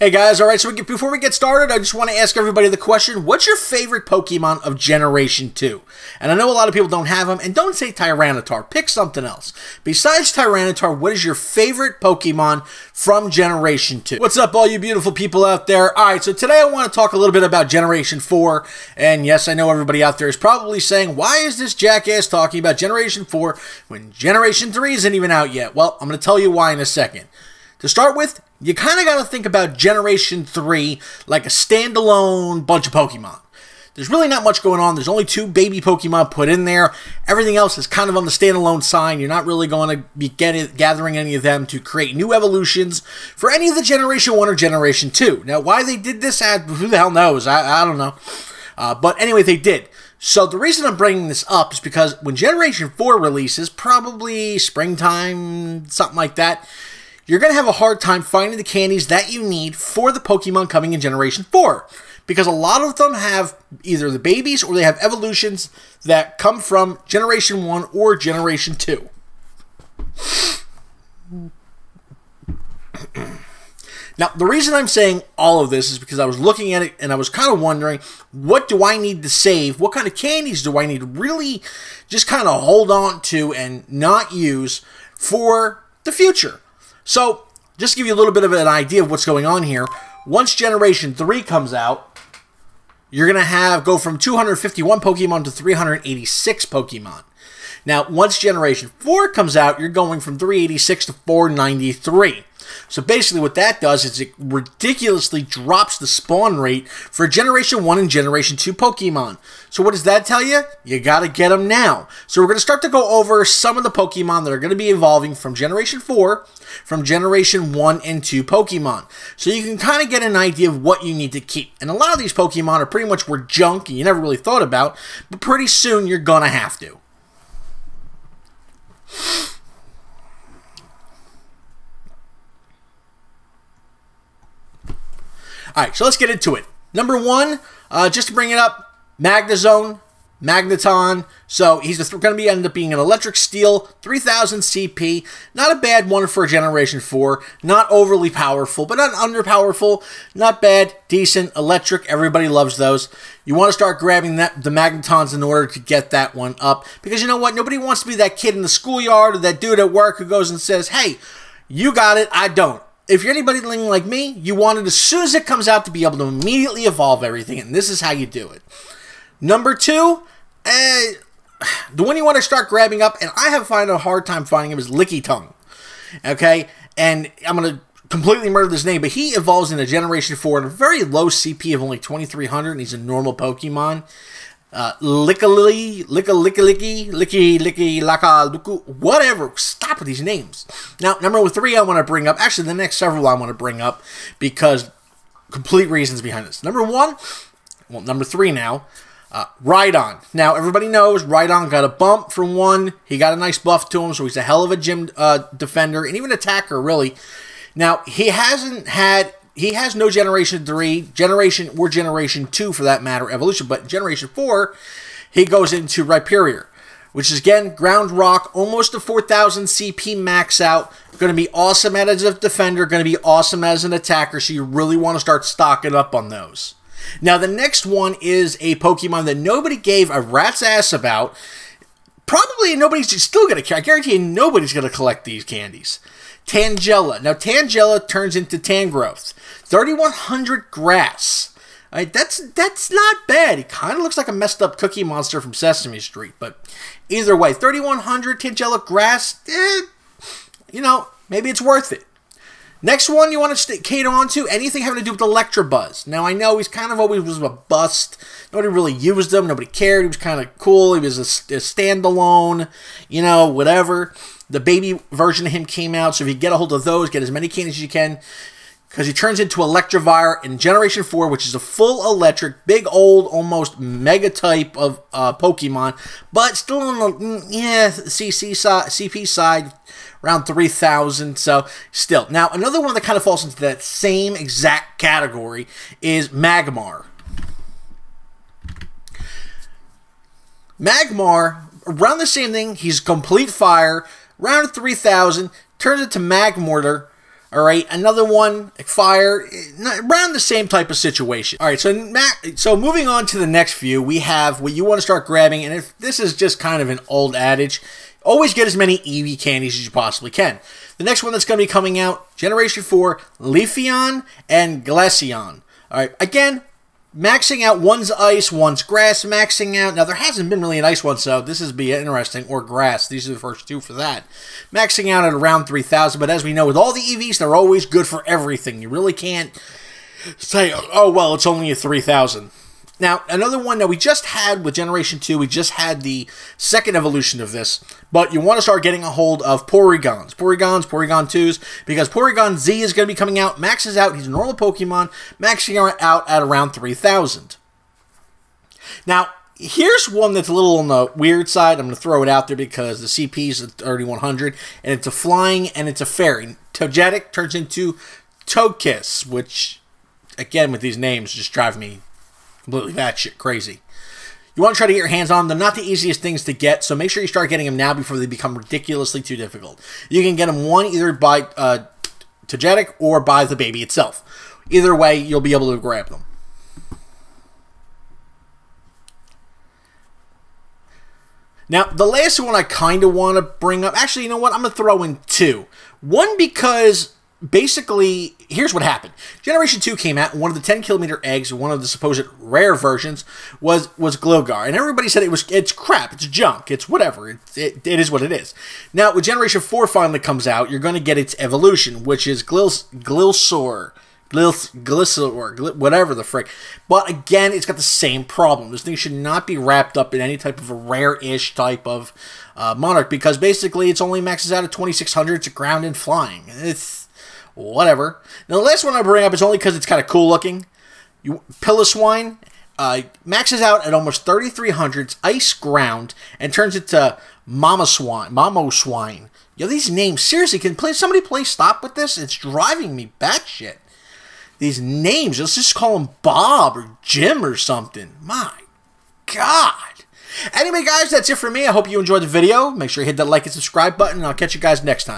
Hey guys, alright, so before we get started, I just want to ask everybody the question, what's your favorite Pokemon of Generation 2? And I know a lot of people don't have them, and don't say Tyranitar, pick something else. Besides Tyranitar, what is your favorite Pokemon from Generation 2? What's up all you beautiful people out there? Alright, so today I want to talk a little bit about Generation 4, and yes, I know everybody out there is probably saying, why is this jackass talking about Generation 4 when Generation 3 isn't even out yet? Well, I'm going to tell you why in a second. To start with, you kind of got to think about Generation 3 like a standalone bunch of Pokemon. There's really not much going on. There's only 2 baby Pokemon put in there. Everything else is kind of on the standalone side. You're not really going to be gathering any of them to create new evolutions for any of the Generation 1 or Generation 2. Now, why they did this, who the hell knows? I don't know. But anyway, they did. So the reason I'm bringing this up is because when Generation 4 releases, probably springtime, something like that, you're going to have a hard time finding the candies that you need for the Pokemon coming in Generation 4. Because a lot of them have either the babies or they have evolutions that come from Generation 1 or Generation 2. Now, the reason I'm saying all of this is because I was looking at it and I was kind of wondering, what do I need to save? What kind of candies do I need to really just kind of hold on to and not use for the future? So, just to give you a little bit of an idea of what's going on here, once Generation 3 comes out, you're going to go from 251 Pokemon to 386 Pokemon. Now, once Generation 4 comes out, you're going from 386 to 493. So basically what that does is it ridiculously drops the spawn rate for Generation 1 and Generation 2 Pokemon. So what does that tell you? You gotta get them now. So we're going to start to go over some of the Pokemon that are going to be evolving from Generation 4, from Generation 1 and 2 Pokemon. So you can kind of get an idea of what you need to keep. And a lot of these Pokemon are pretty much were junk and you never really thought about, but pretty soon you're going to have to. Alright, so let's get into it. Number 1, just to bring it up, Magnezone Magneton. So he's going to be end up being an electric steel, 3000 CP. Not a bad one for Generation 4. Not overly powerful, but not underpowerful. Not bad, decent, electric. Everybody loves those. You want to start grabbing the Magnetons in order to get that one up. Because you know what? Nobody wants to be that kid in the schoolyard or that dude at work who goes and says, hey, you got it, I don't. If you're anybody like me, you want it as soon as it comes out to be able to immediately evolve everything, and this is how you do it. Number 2, the one you want to start grabbing up, and I have found a hard time finding him, is Leafeon. Okay? And I'm going to completely murder this name, but he evolves in a Generation 4 at a very low CP of only 2300, and he's a normal Pokemon. Licky, whatever. Stop with these names. Now, number 3 I want to bring up, actually the next several I want to bring up because complete reasons behind this. Number 1, well, number 3 now, Rhydon. Now, everybody knows Rhydon got a bump from 1. He got a nice buff to him, so he's a hell of a gym defender and even attacker, really. Now, he has no Generation 3, Generation 2 for that matter, evolution, but Generation 4, he goes into Rhyperior, which is, again, ground rock, almost a 4000 CP max out, going to be awesome as a defender, going to be awesome as an attacker, so you really want to start stocking up on those. Now, the next one is a Pokemon that nobody gave a rat's ass about. Probably nobody's still going to care. I guarantee you nobody's going to collect these candies. Tangela. Now, Tangela turns into Tangrowth. 3100 grass. Right, that's not bad. He kind of looks like a messed up Cookie Monster from Sesame Street. But either way, 3100 Tangela grass, you know, maybe it's worth it. Next one you want to cater on to, anything having to do with Electabuzz. Now, I know he's kind of always was a bust. Nobody really used him. Nobody cared. He was kind of cool. He was a standalone, you know, whatever. The baby version of him came out, so if you get a hold of those, get as many candies as you can, because he turns into Electivire in Generation 4, which is a full electric, big old, almost mega type of Pokemon, but still on the CP side, around 3000, so still. Now, another one that kind of falls into that same exact category is Magmar. Magmar, around the same thing, he's complete fire, around 3000, turns into Magmortar, All right, another one, fire, around the same type of situation. All right, so moving on to the next few, we have what you want to start grabbing, and if this is just kind of an old adage, always get as many Eevee candies as you possibly can. The next one that's going to be coming out, Generation 4, Leafeon and Glaceon. All right, again, maxing out, one's ice, one's grass, maxing out. Now, there hasn't been really an ice one, so this is be interesting, or grass. These are the first two for that. Maxing out at around 3,000, but as we know, with all the EVs, they're always good for everything. You really can't say, oh, well, it's only a 3,000. Now, another one that we just had with Generation 2, we just had the second evolution of this, but you want to start getting a hold of Porygons, Porygon 2s, because Porygon Z is going to be coming out, maxes out, he's a normal Pokemon, maxing out at around 3,000. Now, here's one that's a little on the weird side. I'm going to throw it out there because the CP is at 3,100, and it's a flying, and it's a fairy. Togetic turns into Togekiss, which, again, with these names, just drive me completely batshit crazy. You want to try to get your hands on them. They're not the easiest things to get, so make sure you start getting them now before they become ridiculously too difficult. You can get them either by Togetic or by the baby itself. Either way, you'll be able to grab them. Now, the last one I kind of want to bring up, actually, you know what? I'm going to throw in two. One, because basically, here's what happened. Generation 2 came out, and one of the 10-kilometer eggs, one of the supposed rare versions, was Glowgar. And everybody said it's crap, it's junk, it's whatever, it is what it is. Now, when Generation 4 finally comes out, you're going to get its evolution, which is Gliscor, whatever the frick. But again, it's got the same problem. This thing should not be wrapped up in any type of a rare-ish type of monarch, because basically it's only maxes out at 2,600, it's a ground and flying. It's whatever. Now, the last one I bring up is only because it's kind of cool looking. Piloswine maxes out at almost 3,300, it's ice ground, and turns into Mamoswine. Yo, these names, seriously, can somebody please stop with this? It's driving me batshit. These names, let's just call him Bob or Jim or something. My God. Anyway, guys, that's it for me. I hope you enjoyed the video. Make sure you hit that like and subscribe button, and I'll catch you guys next time.